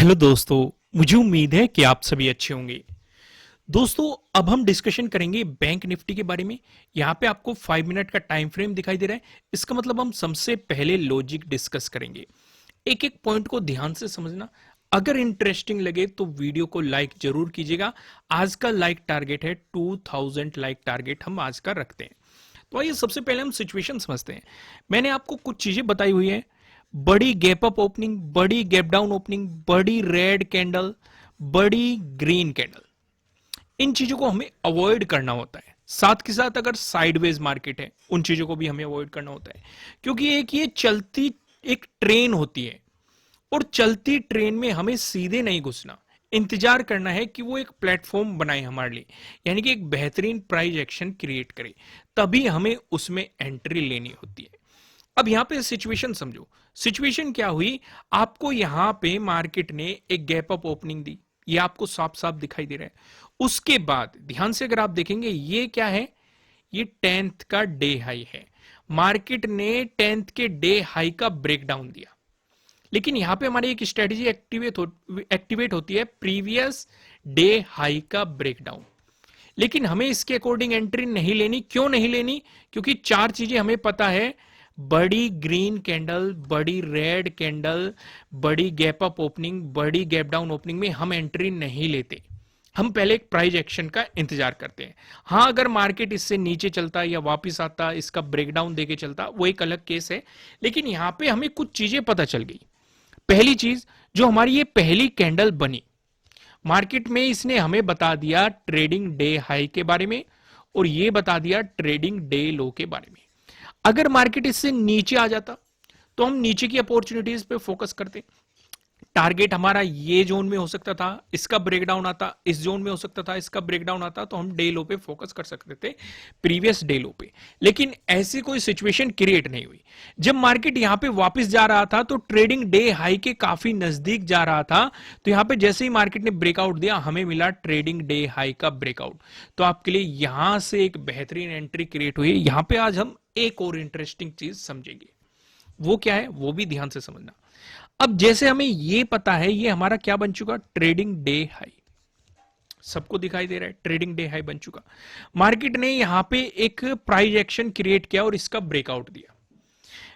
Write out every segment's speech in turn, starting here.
Hello दोस्तों। मुझे उम्मीद है कि आप सभी अच्छे होंगे। दोस्तों, अब हम डिस्कशन करेंगे बैंक निफ्टी के बारे में। यहाँ पे आपको 5 मिनट का टाइम फ्रेम दिखाई दे रहा है। इसका मतलब हम सबसे पहले लॉजिक डिस्कस करेंगे। एक एक पॉइंट को ध्यान से समझना। अगर इंटरेस्टिंग लगे तो वीडियो को लाइक जरूर कीजिएगा। आज का लाइक टारगेट है 2000 लाइक टारगेट हम आज का रखते हैं। तो आइए सबसे पहले हम सिचुएशन समझते हैं। मैंने आपको कुछ चीजें बताई हुई है। बड़ी गैप अप ओपनिंग, बड़ी गैप डाउन ओपनिंग, बड़ी रेड कैंडल, बड़ी ग्रीन कैंडल, इन चीजों को हमें अवॉइड करना होता है। साथ के साथ अगर साइडवेज मार्केट है उन चीजों को भी हमें अवॉइड करना होता है, क्योंकि एक ये चलती एक ट्रेन होती है और चलती ट्रेन में हमें सीधे नहीं घुसना, इंतजार करना है कि वो एक प्लेटफॉर्म बनाए हमारे लिए, यानी कि एक बेहतरीन प्राइस एक्शन क्रिएट करे, तभी हमें उसमें एंट्री लेनी होती है। अब यहां पे सिचुएशन समझो। सिचुएशन क्या हुई, आपको यहां पे मार्केट ने एक गैप अप ओपनिंग दी, ये आपको साफ साफ दिखाई दे रहा है। उसके बाद ध्यान से अगर आप देखेंगे, ये क्या है, ये 10th का डे हाई है। मार्केट ने 10th के डे हाई का ब्रेकडाउन दिया, लेकिन यहां पे हमारी एक स्ट्रेटेजी एक्टिवेट होती है, प्रीवियस डे हाई का ब्रेकडाउन। लेकिन हमें इसके अकॉर्डिंग एंट्री नहीं लेनी। क्यों नहीं लेनी? क्योंकि चार चीजें हमें पता है, बड़ी ग्रीन कैंडल, बड़ी रेड कैंडल, बड़ी गैप अप ओपनिंग, बड़ी गैप डाउन ओपनिंग में हम एंट्री नहीं लेते। हम पहले एक प्राइस एक्शन का इंतजार करते हैं। हां, अगर मार्केट इससे नीचे चलता या वापस आता, इसका ब्रेकडाउन देके चलता, वो एक अलग केस है। लेकिन यहां पे हमें कुछ चीजें पता चल गई। पहली चीज, जो हमारी ये पहली कैंडल बनी मार्केट में, इसने हमें बता दिया ट्रेडिंग डे हाई के बारे में और ये बता दिया ट्रेडिंग डे लो के बारे में। अगर मार्केट इससे नीचे आ जाता तो हम नीचे की अपॉर्चुनिटीज पे फोकस करते। टारगेट हमारा ये जोन में हो सकता था, इसका ब्रेकडाउन आता, इस जोन में हो सकता था, इसका ब्रेकडाउन आता, तो हम डे लो पे फोकस कर सकते थे, प्रीवियस डे लो पे। लेकिन ऐसी कोई सिचुएशन क्रिएट नहीं हुई। जब मार्केट यहां पे वापस जा रहा था तो ट्रेडिंग डे हाई के काफी नजदीक जा रहा था, तो यहां पे जैसे ही मार्केट ने ब्रेकआउट दिया, हमें मिला ट्रेडिंग डे हाई का ब्रेकआउट। तो आपके लिए यहां से एक बेहतरीन एंट्री क्रिएट हुई। यहां पे आज हम एक और इंटरेस्टिंग चीज समझेंगे। वो क्या है, वो भी ध्यान से समझना। अब जैसे हमें ये पता है, ये हमारा क्या बन चुका, ट्रेडिंग डे हाई। सबको दिखाई दे रहा है, ट्रेडिंग डे हाई बन चुका। मार्केट ने यहां पे एक प्राइस एक्शन क्रिएट किया और इसका ब्रेकआउट दिया।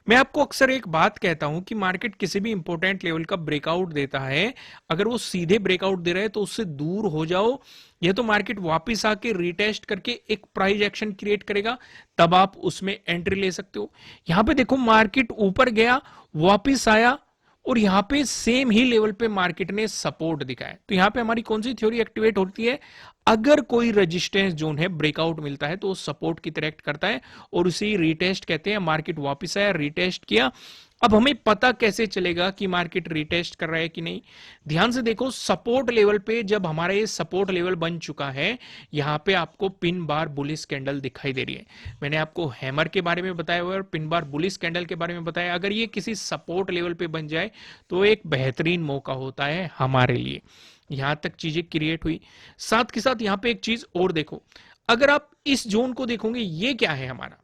मैं आपको अक्सर एक बात कहता हूं कि मार्केट किसी भी इंपॉर्टेंट लेवल का ब्रेकआउट देता है, अगर वो सीधे ब्रेकआउट दे रहा है तो उससे दूर हो जाओ। यह तो मार्केट वापस आके रिटेस्ट करके एक प्राइस एक्शन क्रिएट करेगा, तब आप उसमें एंट्री ले सकते हो। यहां पे देखो, मार्केट ऊपर गया, वापस आया और यहां पे सेम ही लेवल पे मार्केट ने सपोर्ट दिखाया। तो यहां पे हमारी कौन सी थ्योरी एक्टिवेट होती है, अगर कोई रेजिस्टेंस जोन है, ब्रेकआउट मिलता है तो वो सपोर्ट की तरह एक्ट करता है और उसे रिटेस्ट कहते हैं। मार्केट वापस आया, रिटेस्ट किया। अब हमें पता कैसे चलेगा कि मार्केट रिटेस्ट कर रहा है कि नहीं? ध्यान से देखो, सपोर्ट लेवल पे जब हमारा ये सपोर्ट लेवल बन चुका है, यहां पे आपको पिन बार बुलिश कैंडल दिखाई दे रही है। मैंने आपको हैमर के बारे में बताया हुआ है और पिन बार बुलिश कैंडल के बारे में बताया। अगर ये किसी सपोर्ट लेवल पे बन जाए तो एक बेहतरीन मौका होता है हमारे लिए। यहां तक चीजें क्रिएट हुई। साथ के साथ यहां पे एक चीज और देखो, अगर आप इस जोन को देखोगे, ये क्या है हमारा,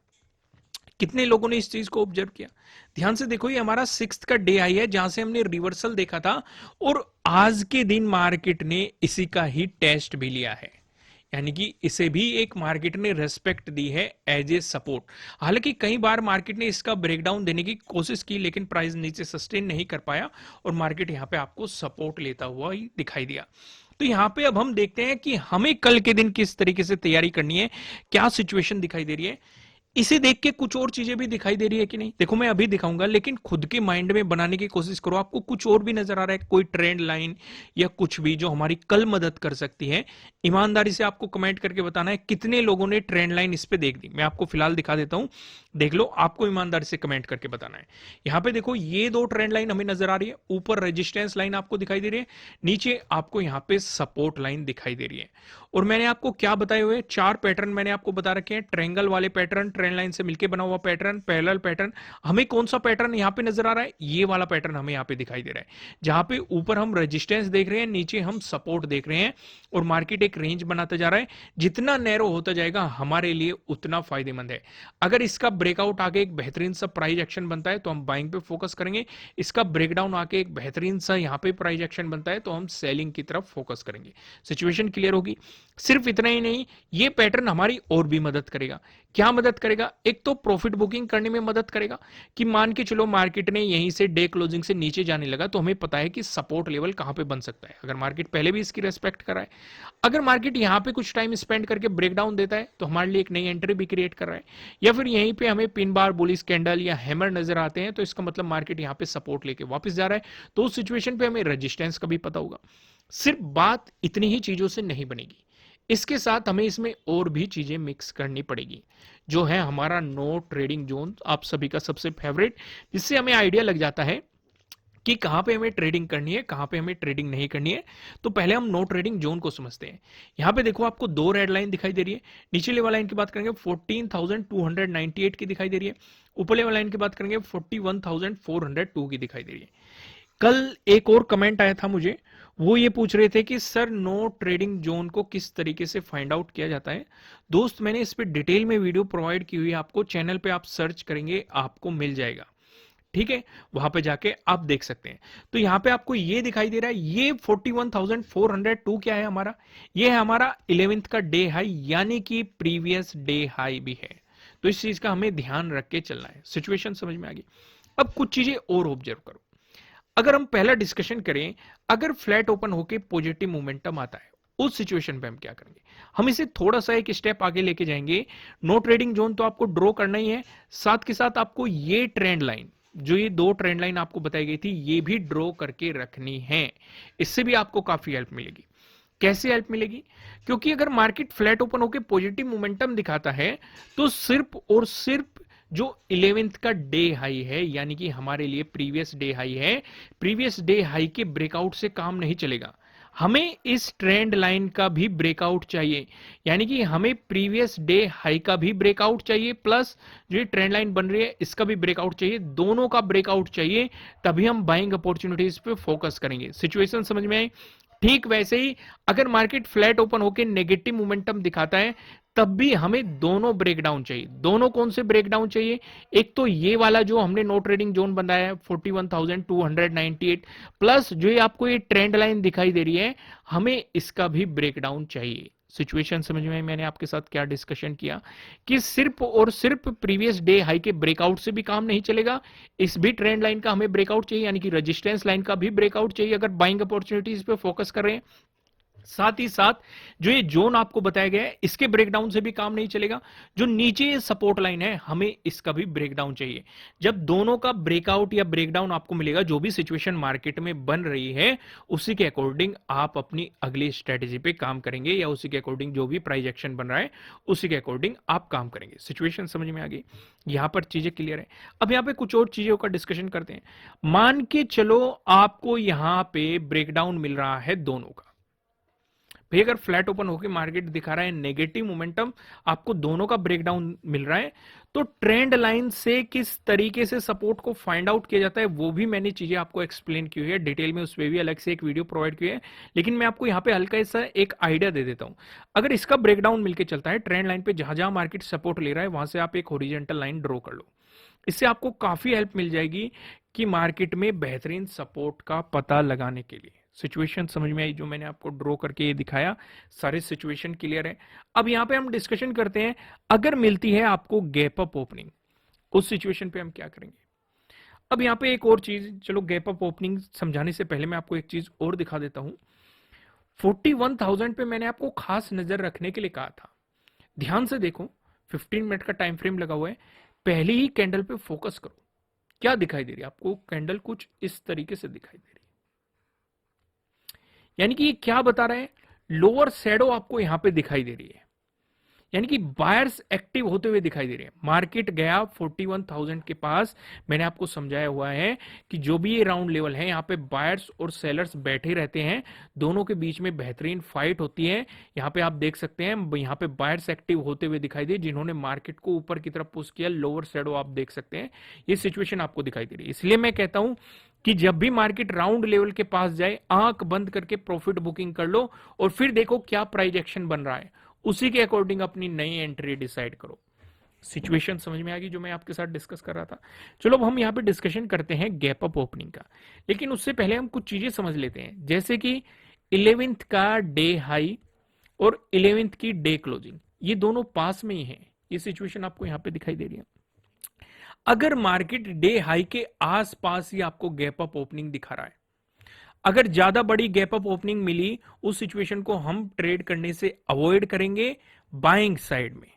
कितने लोगों ने इस चीज को ऑब्जर्व किया? ध्यान से देखो, ये हमारा 6th का डे आई है जहां से हमने रिवर्सल देखा था और आज के दिन मार्केट ने इसी का ही टेस्ट भी लिया है, यानी कि इसे भी एक मार्केट ने रेस्पेक्ट दी है एज ए सपोर्ट। हालांकि कई बार मार्केट ने इसका ब्रेकडाउन देने की कोशिश की, लेकिन प्राइस नीचे सस्टेन नहीं कर पाया और मार्केट यहां पे आपको सपोर्ट लेता हुआ ही दिखाई दिया। तो यहां पे अब हम देखते हैं कि हमें कल के दिन किस तरीके से तैयारी करनी है, क्या सिचुएशन दिखाई दे रही है। इसे देख के कुछ और चीजें भी दिखाई दे रही है कि नहीं, देखो मैं अभी दिखाऊंगा, लेकिन खुद के माइंड में बनाने की कोशिश करो। आपको कुछ और भी नजर आ रहा है, कोई ट्रेंड लाइन या कुछ भी जो हमारी कल मदद कर सकती है? ईमानदारी से आपको कमेंट करके बताना है कितने लोगों ने ट्रेंड लाइन इस पे देख दी। मैं आपको फिलहाल दिखा देता हूं, देख लो। आपको ईमानदारी से कमेंट करके बताना है। यहां पे देखो, ये दो ट्रेंड लाइन हमें नजर आ रही है। ऊपर रेजिस्टेंस लाइन आपको दिखाई दे रही है, नीचे आपको यहां पे सपोर्ट लाइन दिखाई दे रही है। और मैंने आपको क्या बताए हुए, चार पैटर्न मैंने आपको बता रखे हैं। ट्रायंगल वाले पैटर्न, ट्रेंड लाइन से मिलकर बना हुआ पैटर्न, पैरेलल पैटर्न। हमें कौन सा पैटर्न यहाँ पे नजर आ रहा है? ये वाला पैटर्न हमें यहाँ पे दिखाई दे रहा है, जहां पे ऊपर हम रेजिस्टेंस देख रहे हैं, नीचे हम सपोर्ट देख रहे हैं, और मार्केट एक रेंज बनाता जा रहा है। जितना नैरो होता जाएगा हमारे लिए उतना फायदेमंद है। अगर इसका ब्रेकआउट आगे एक बेहतरीन सा प्राइस एक्शन बनता है तो हम बाइंग पे फोकस करेंगे। इसका ब्रेकडाउन आके एक बेहतरीन सा यहाँ पे प्राइस एक्शन बनता है तो हम सेलिंग की तरफ फोकस करेंगे। सिचुएशन क्लियर होगी। सिर्फ इतना ही नहीं, ये पैटर्न हमारी और भी मदद करेगा। क्या मदद करेगा? एक तो प्रॉफिट बुकिंग करने में मदद करेगा कि मान के चलो मार्केट ने यहीं से डे क्लोजिंग से नीचे जाने लगा तो हमें पता है कि सपोर्ट लेवल कहां पे बन सकता है, अगर मार्केट पहले भी इसकी रेस्पेक्ट करा है। अगर मार्केट यहां पे कुछ टाइम स्पेंड करके ब्रेकडाउन देता है तो हमारे लिए एक नई एंट्री भी क्रिएट कर रहा है, या फिर यहीं पे हमें पिन बार, बुलिश कैंडल या हैमर नजर आते हैं तो इसका मतलब मार्केट यहां पे सपोर्ट लेके वापस जा रहा है, तो उस सिचुएशन पे हमें रेजिस्टेंस का भी पता होगा। सिर्फ बात इतनी ही चीजों से नहीं बनेगी, इसके साथ हमें इसमें और भी चीजें मिक्स करनी पड़ेगी, जो है हमारा नो ट्रेडिंग जोन, आप सभी का सबसे फेवरेट, जिससे हमें आइडिया लग जाता है कि कहां पे हमें ट्रेडिंग करनी है, कहां पे हमें ट्रेडिंग नहीं करनी है। तो पहले हम नो ट्रेडिंग जोन को समझते हैं। यहां पे देखो आपको दो रेड लाइन दिखाई दे रही है। नीचे वाला लाइन की बात करेंगे 14,298 की दिखाई दे रही है, ऊपर वाला लाइन की बात करेंगे 41,402 की दिखाई दे रही है। कल एक और कमेंट आया था मुझे, वो ये पूछ रहे थे कि सर नो ट्रेडिंग जोन को किस तरीके से फाइंड आउट किया जाता है। दोस्त मैंने इस पे डिटेल में वीडियो प्रोवाइड की हुई है, आपको चैनल पे आप सर्च करेंगे आपको मिल जाएगा, ठीक है, वहां पे जाके आप देख सकते हैं। तो यहां पे आपको ये दिखाई दे रहा है, ये 41,402 क्या है हमारा? ये है हमारा 11th का डे हाई, यानी कि प्रीवियस डे हाई भी है। तो इस चीज का हमें ध्यान रख के चलना है। सिचुएशन समझ में आ गई। अब कुछ चीजें और ऑब्जर्व करो। अगर हम पहला डिस्कशन करें, अगर फ्लैट ओपन होके पॉजिटिव मोमेंटम आता है उस सिचुएशन पे हम क्या करेंगे? हम इसे थोड़ा सा एक स्टेप आगे लेके जाएंगे। नो ट्रेडिंग जोन तो आपको ड्रॉ करना ही है, साथ के साथ आपको ये ट्रेंड लाइन, जो ये दो ट्रेंड लाइन आपको बताई गई थी, ये भी ड्रॉ करके रखनी है। इससे भी आपको काफी हेल्प मिलेगी। कैसे हेल्प मिलेगी? क्योंकि अगर मार्केट फ्लैट ओपन होकर पॉजिटिव मोमेंटम दिखाता है तो सिर्फ और सिर्फ जो 11th का डे हाई है, यानी कि हमारे लिए प्रीवियस डे हाई है, प्रीवियस डे हाई के ब्रेकआउट से काम नहीं चलेगा। हमें इस ट्रेंड लाइन का भी ब्रेकआउट चाहिए, यानी कि हमें प्रीवियस डे हाई का भी ब्रेकआउट चाहिए, प्लस जो ये ट्रेंड लाइन बन रही है इसका भी ब्रेकआउट चाहिए। दोनों का ब्रेकआउट चाहिए, तभी हम बाइंग अपॉर्चुनिटीज पे फोकस करेंगे। सिचुएशन समझ में आई? ठीक वैसे ही अगर मार्केट फ्लैट ओपन होकर नेगेटिव मोमेंटम दिखाता है तब भी हमें दोनों ब्रेकडाउन चाहिए। दोनों कौन से ब्रेकडाउन चाहिए? एक तो ये वाला जो हमने नो ट्रेडिंग जोन बनाया है 41,298, प्लस जो ये आपको ये ट्रेंड लाइन दिखाई दे रही है, हमें इसका भी ब्रेकडाउन चाहिए। सिचुएशन समझ में? मैंने आपके साथ क्या डिस्कशन किया कि सिर्फ और सिर्फ प्रीवियस डे हाई के ब्रेकआउट से भी काम नहीं चलेगा, इस भी ट्रेंड लाइन का हमें ब्रेकआउट चाहिए, यानी कि रेजिस्टेंस लाइन का भी ब्रेकआउट चाहिए अगर बाइंग अपॉर्चुनिटीज पे फोकस कर रहे हैं। साथ ही साथ जो ये जोन आपको बताया गया है इसके ब्रेकडाउन से भी काम नहीं चलेगा। जो नीचे ये सपोर्ट लाइन है हमें इसका भी ब्रेकडाउन चाहिए। जब दोनों का ब्रेकआउट या ब्रेकडाउन आपको मिलेगा, जो भी सिचुएशन मार्केट में बन रही है उसी के अकॉर्डिंग आप अपनी अगली स्ट्रेटेजी पे काम करेंगे, या उसी के अकॉर्डिंग जो भी प्राइस एक्शन बन रहा है उसी के अकॉर्डिंग आप काम करेंगे। सिचुएशन समझ में आ गई? यहां पर चीजें क्लियर है। अब यहां पे कुछ और चीजों का डिस्कशन करते हैं। मान के चलो आपको यहां पे ब्रेकडाउन मिल रहा है दोनों का। भाई अगर फ्लैट ओपन होकर मार्केट दिखा रहा है नेगेटिव मोमेंटम, आपको दोनों का ब्रेकडाउन मिल रहा है, तो ट्रेंड लाइन से किस तरीके से सपोर्ट को फाइंड आउट किया जाता है वो भी मैंने चीजें आपको एक्सप्लेन की हुई है डिटेल में, उस पर भी अलग से एक वीडियो प्रोवाइड की है। लेकिन मैं आपको यहाँ पे हल्का सा एक आइडिया दे देता हूं। अगर इसका ब्रेकडाउन मिलकर चलता है ट्रेंड लाइन पे, जहां जहां मार्केट सपोर्ट ले रहा है वहां से आप एक हॉरिजॉन्टल लाइन ड्रॉ कर लो। इससे आपको काफी हेल्प मिल जाएगी कि मार्केट में बेहतरीन सपोर्ट का पता लगाने के लिए। सिचुएशन समझ में आई? जो मैंने आपको ड्रॉ करके ये दिखाया, सारे सिचुएशन क्लियर है। अब यहां पे हम डिस्कशन करते हैं, अगर मिलती है आपको गैप अप ओपनिंग, उस सिचुएशन पे हम क्या करेंगे? अब यहां पे एक और चीज, चलो गैप अप ओपनिंग समझाने से पहले मैं आपको एक चीज और दिखा देता हूं। 41,000 पे मैंने आपको खास नजर रखने के लिए कहा था। ध्यान से देखो, 15 मिनट का टाइम फ्रेम लगा हुआ है, पहली ही कैंडल पे फोकस करो। क्या दिखाई दे रही है आपको? कैंडल कुछ इस तरीके से दिखाई दे रही है, यानी कि ये क्या बता रहे हैं? लोअर शैडो आपको यहां पे दिखाई दे रही है, यानी कि बायर्स एक्टिव होते हुए दिखाई दे रहे हैं। मार्केट गया 41,000 के पास। मैंने आपको समझाया हुआ है कि जो भी ये राउंड लेवल है, यहाँ पे बायर्स और सेलर्स बैठे रहते हैं, दोनों के बीच में बेहतरीन फाइट होती है। यहाँ पे आप देख सकते हैं, यहाँ पे बायर्स एक्टिव होते हुए दिखाई दे, जिन्होंने मार्केट को ऊपर की तरफ पुश किया। लोअर शैडो आप देख सकते हैं, ये सिचुएशन आपको दिखाई दे रही है। इसलिए मैं कहता हूं कि जब भी मार्केट राउंड लेवल के पास जाए, आंख बंद करके प्रॉफिट बुकिंग कर लो और फिर देखो क्या प्राइस एक्शन बन रहा है, उसी के अकॉर्डिंग अपनी नई एंट्री डिसाइड करो। सिचुएशन समझ में आ गई जो मैं आपके साथ डिस्कस कर रहा था। चलो अब हम यहाँ पे डिस्कशन करते हैं गैप अप ओपनिंग का, लेकिन उससे पहले हम कुछ चीजें समझ लेते हैं, जैसे कि 11th का डे हाई और 11th की डे क्लोजिंग, ये दोनों पास में ही है। ये सिचुएशन आपको यहाँ पे दिखाई दे रही है। अगर मार्केट डे हाई के आसपास ही आपको गैप अप ओपनिंग दिखा रहा है, अगर ज्यादा बड़ी गैप अप ओपनिंग मिली, उस सिचुएशन को हम ट्रेड करने से अवॉइड करेंगे बाइंग साइड में,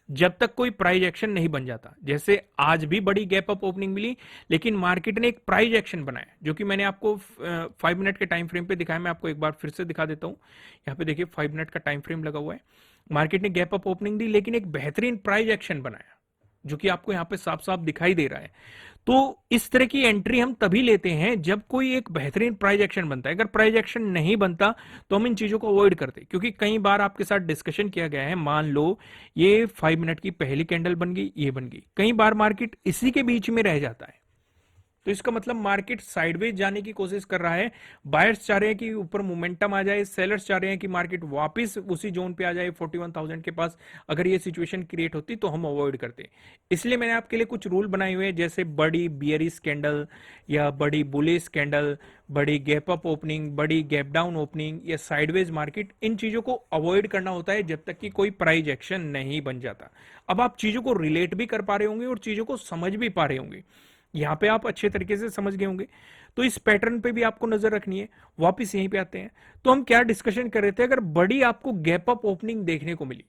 जब तक कोई प्राइस एक्शन नहीं बन जाता। जैसे आज भी बड़ी गैप अप ओपनिंग मिली, लेकिन मार्केट ने एक प्राइस एक्शन बनाया, जो कि मैंने आपको 5 मिनट के टाइम फ्रेम पे दिखाया। मैं आपको एक बार फिर से दिखा देता हूं। यहाँ पे देखिए 5 मिनट का टाइम फ्रेम लगा हुआ है। मार्केट ने गैप अप ओपनिंग दी, लेकिन एक बेहतरीन प्राइस एक्शन बनाया, जो कि आपको यहाँ पे साफ साफ दिखाई दे रहा है। तो इस तरह की एंट्री हम तभी लेते हैं जब कोई एक बेहतरीन प्राइस एक्शन बनता है। अगर प्राइस एक्शन नहीं बनता तो हम इन चीजों को अवॉइड करते हैं, क्योंकि कई बार आपके साथ डिस्कशन किया गया है। मान लो ये 5 मिनट की पहली कैंडल बन गई, ये बन गई, कई बार मार्केट इसी के बीच में रह जाता है, तो इसका मतलब मार्केट साइडवेज जाने की कोशिश कर रहा है। बायर्स चाह रहे हैं कि ऊपर मोमेंटम आ जाए, सेलर्स चाह रहे हैं कि मार्केट वापस उसी जोन पे आ जाए 41,000 के पास। अगर ये सिचुएशन क्रिएट होती तो हम अवॉइड करते। इसलिए मैंने आपके लिए कुछ रूल बनाए हुए हैं, जैसे बड़ी बियरिश कैंडल या बड़ी बुलिश कैंडल, बड़ी गैप अप ओपनिंग, बड़ी गैप डाउन ओपनिंग या साइडवेज मार्केट, इन चीजों को अवॉइड करना होता है जब तक कि कोई प्राइस एक्शन नहीं बन जाता। अब आप चीजों को रिलेट भी कर पा रहे होंगे और चीजों को समझ भी पा रहे होंगे, यहां पे आप अच्छे तरीके से समझ गए होंगे। तो इस पैटर्न पे भी आपको नजर रखनी है। वापस यहीं पे आते हैं, तो हम क्या डिस्कशन कर रहे थे, अगर बड़ी आपको गैप अप ओपनिंग देखने को मिली,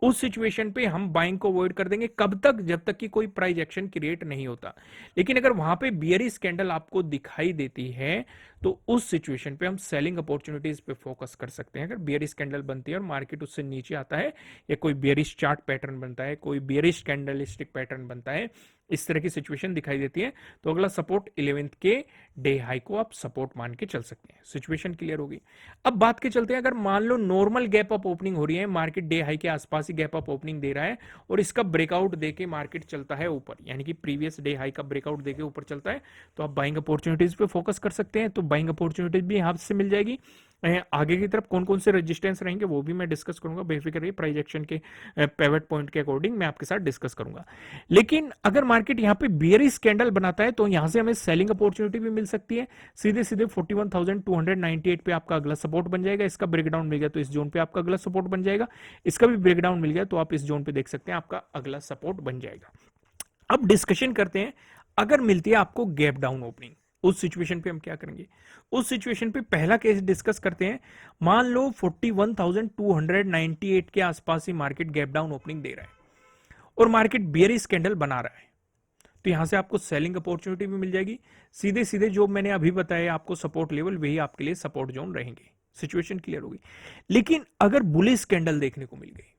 उस सिचुएशन पे हम बाइंग को अवॉइड कर देंगे। कब तक? जब तक कि कोई प्राइस एक्शन क्रिएट नहीं होता। लेकिन अगर वहां पे बियरिश कैंडल आपको दिखाई देती है, तो उस सिचुएशन पे हम सेलिंग अपॉर्चुनिटीज पे फोकस कर सकते हैं। अगर बियरिश कैंडल बनती है और मार्केट उससे नीचे आता है, या कोई बियरिश चार्ट पैटर्न बनता है, कोई बियरिश कैंडलिस्टिक पैटर्न बनता है, इस तरह की सिचुएशन दिखाई देती है, तो अगला सपोर्ट 11th के डे हाई को आप सपोर्ट मान के चल सकते हैं। सिचुएशन क्लियर होगी। अब बात के चलते हैं, अगर मान लो नॉर्मल गैप अप ओपनिंग हो रही है, मार्केट डे हाई के आसपास ही गैप अप ओपनिंग दे रहा है और इसका ब्रेकआउट देके मार्केट चलता है ऊपर, यानी कि प्रीवियस डे हाई का ब्रेकआउट देके ऊपर चलता है, तो आप बाइंग अपॉर्चुनिटीज पे फोकस कर सकते हैं। तो बाइंग अपॉर्चुनिटीज भी यहां से मिल जाएगी। आगे की तरफ कौन कौन से रेजिस्टेंस रहेंगे वो भी मैं डिस्कस करूंगा, बेफिक्र रहिए। प्राइस एक्शन के पिवट पॉइंट के अकॉर्डिंग मैं आपके साथ डिस्कस करूंगा। लेकिन अगर मार्केट यहाँ पे बियरिश कैंडल बनाता है, तो यहां से हमें सेलिंग अपॉर्चुनिटी भी मिल सकती है। सीधे सीधे 41,298 पे आपका अगला सपोर्ट बन जाएगा। इसका ब्रेकडाउन मिल गया तो इस जोन पे आपका अगला सपोर्ट बन जाएगा। इसका भी ब्रेकडाउन मिल गया तो आप इस जोन पे देख सकते हैं आपका अगला सपोर्ट बन जाएगा। अब डिस्कशन करते हैं, अगर मिलती है आपको गैप डाउन ओपनिंग, उस सिचुएशन पे हम क्या करेंगे। उस सिचुएशन पे पहला केस डिस्कस करते हैं। मान लो 41,298 के आसपास ही मार्केट गैप डाउन ओपनिंग दे रहा है और मार्केट बियरिश कैंडल बना रहा है, तो यहां से आपको सेलिंग अपॉर्चुनिटी भी मिल जाएगी। सीधे सीधे जो मैंने अभी बताया आपको सपोर्ट लेवल, वही आपके लिए सपोर्ट जोन रहेंगे। सिचुएशन क्लियर होगी। लेकिन अगर बुलिश कैंडल देखने को मिल गई,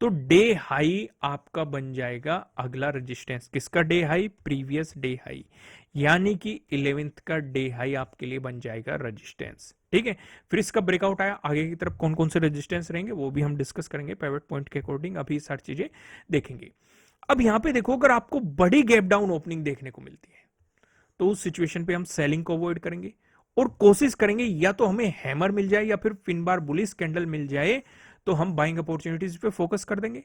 तो डे हाई आपका बन जाएगा अगला रेजिस्टेंस। किसका day high? Previous day high, यानी कि 11th का डे हाई आपके लिए बन जाएगा रेजिस्टेंस। ठीक है, फिर इसका ब्रेकआउट आया, आगे की तरफ कौन कौन से रेजिस्टेंस रहेंगे वो भी हम डिस्कस करेंगे पिवट पॉइंट के अकॉर्डिंग। अभी सारी चीजें देखेंगे। अब यहां पे देखो, अगर आपको बड़ी गैप डाउन ओपनिंग देखने को मिलती है, तो उस सिचुएशन पे हम सेलिंग को अवॉइड करेंगे और कोशिश करेंगे या तो हमें हैमर मिल जाए या फिर पिन बार बुलिश कैंडल मिल जाए, तो हम बाइंग अपॉर्चुनिटीज पे फोकस कर देंगे।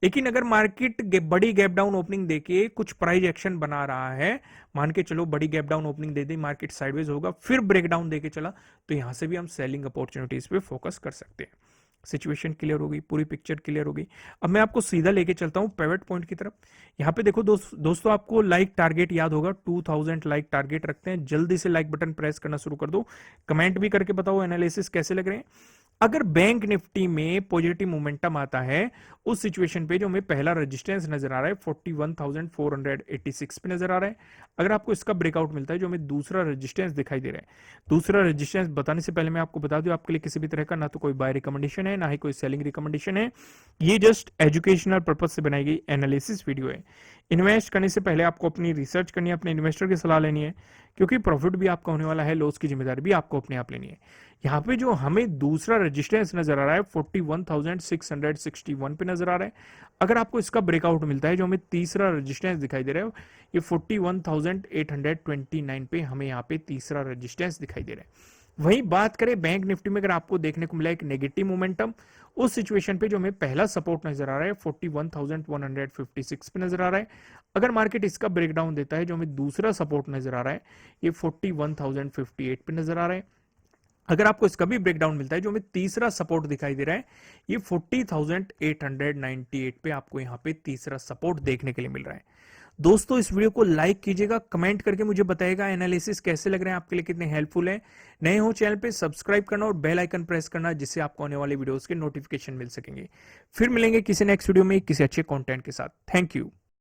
लेकिन अगर मार्केट बड़ी गैप डाउन ओपनिंग देके कुछ प्राइस एक्शन बना रहा है, मान के चलो बड़ी गैप डाउन ओपनिंग दे दी, मार्केट साइडवेज होगा, फिर ब्रेकडाउन देके चला, तो यहां से भी हम सेलिंग अपॉर्चुनिटीज पे फोकस कर सकते हैं। सिचुएशन क्लियर हो गई, पूरी पिक्चर क्लियर हो गई। अब मैं आपको सीधा लेके चलता हूं पिवट पॉइंट की तरफ। यहां पे देखो दोस्तों आपको लाइक टारगेट याद होगा, 2000 लाइक टारगेट रखते हैं। जल्दी से लाइक बटन प्रेस करना शुरू कर दो, कमेंट भी करके बताओ एनालिसिस कैसे लग रहे हैं। अगर बैंक निफ्टी में पॉजिटिव मोमेंटम आता है उस सिचुएशन पे जो हमें पहला रेजिस्टेंस नजर आ रहा है 41,486 पे नजर आ रहा है। अगर आपको इसका ब्रेकआउट मिलता है जो हमें दूसरा रेजिस्टेंस दिखाई दे रहा है, दूसरा रेजिस्टेंस बताने से पहले मैं आपको बता दूं आपके लिए किसी भी तरह का ना तो कोई बाय रिकमेंडेशन है ना ही कोई सेलिंग रिकमेंडेशन है। ये जस्ट एजुकेशनल पर्पज से बनाई गई एनालिसिस वीडियो है। इन्वेस्ट करने से पहले आपको अपनी रिसर्च करनी है, अपने इन्वेस्टर की सलाह लेनी है, क्योंकि प्रॉफिट भी आपका होने वाला है, लॉस की जिम्मेदारी भी आपको अपने आप लेनी है। यहाँ पे जो हमें दूसरा रेजिस्टेंस नजर आ रहा है 41,661 पे नजर आ रहा है। अगर आपको इसका ब्रेकआउट मिलता है जो हमें तीसरा रेजिस्टेंस दिखाई दे रहा है, ये 41,829 पे हमें यहाँ पे तीसरा रेजिस्टेंस दिखाई दे रहा है। वहीं बात करें बैंक निफ्टी में, अगर आपको देखने को मिला एक नेगेटिव मोमेंटम, उस सिचुएशन पे जो हमें पहला सपोर्ट नजर आ रहा है 41,156 पे नजर आ रहा है। अगर मार्केट इसका ब्रेकडाउन देता है जो हमें दूसरा सपोर्ट नजर आ रहा है ये 41,058 पे नजर आ रहा है। अगर आपको इसका भी ब्रेकडाउन मिलता है जो हमें तीसरा सपोर्ट दिखाई दे रहा है ये 40,898 पे आपको यहाँ पे तीसरा सपोर्ट देखने के लिए मिल रहा है। दोस्तों इस वीडियो को लाइक कीजिएगा, कमेंट करके मुझे बताइएगा एनालिसिस कैसे लग रहे हैं, आपके लिए कितने हेल्पफुल है। नए हो चैनल पे सब्सक्राइब करना और बेल आइकन प्रेस करना जिससे आपको आने वाले वीडियोस के नोटिफिकेशन मिल सकेंगे। फिर मिलेंगे किसी नेक्स्ट वीडियो में किसी अच्छे कंटेंट के साथ। Thank you.